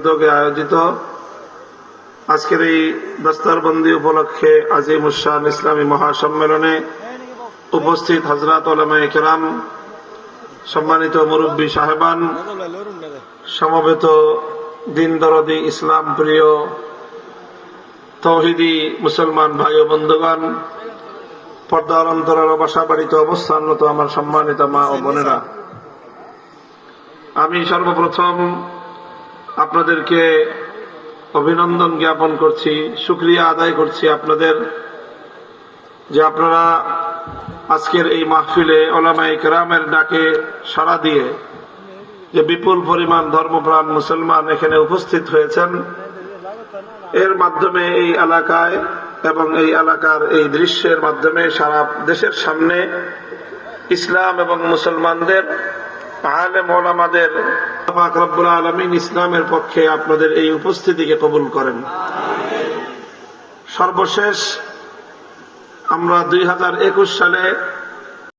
উদ্যোগে আয়োজিত আজকের এই দস্তারবন্দি উপলক্ষে আজিমুশান ইসলামী মহাসম্মেলনে উপস্থিত হযরত উলামায়ে কেরাম, সম্মানিত মুরব্বী সাহেবান, সমবেত দিন দরদি ইসলাম প্রিয় তৌহিদি মুসলমান ভাই ও বন্ধুগণ, পর্দার অন্তরাল বাসাবাড়িতে অবস্থানরত আমার সম্মানিত মা ও বোনেরা, আমি সর্বপ্রথম আপনাদেরকে অভিনন্দন জ্ঞাপন করছি, শুকরিয়া আদায় করছি আপনাদের যে আপনারা আজকের এই মাহফিলে উলামায়ে কেরামের ডাকে সাড়া দিয়ে যে বিপুল পরিমাণ ধর্মপ্রাণ মুসলমান এখানে উপস্থিত হয়েছেন। এর মাধ্যমে এই এলাকায় এবং এই এলাকার এই দৃশ্যের মাধ্যমে সারা দেশের সামনে ইসলাম এবং মুসলমানদের আলেম ওলামাদের পাক রব্বুল আলামিন ইসলামের পক্ষে আপনাদের এই উপস্থিতিকে কবুল করেন। সর্বশেষ আমরা 2021 সালে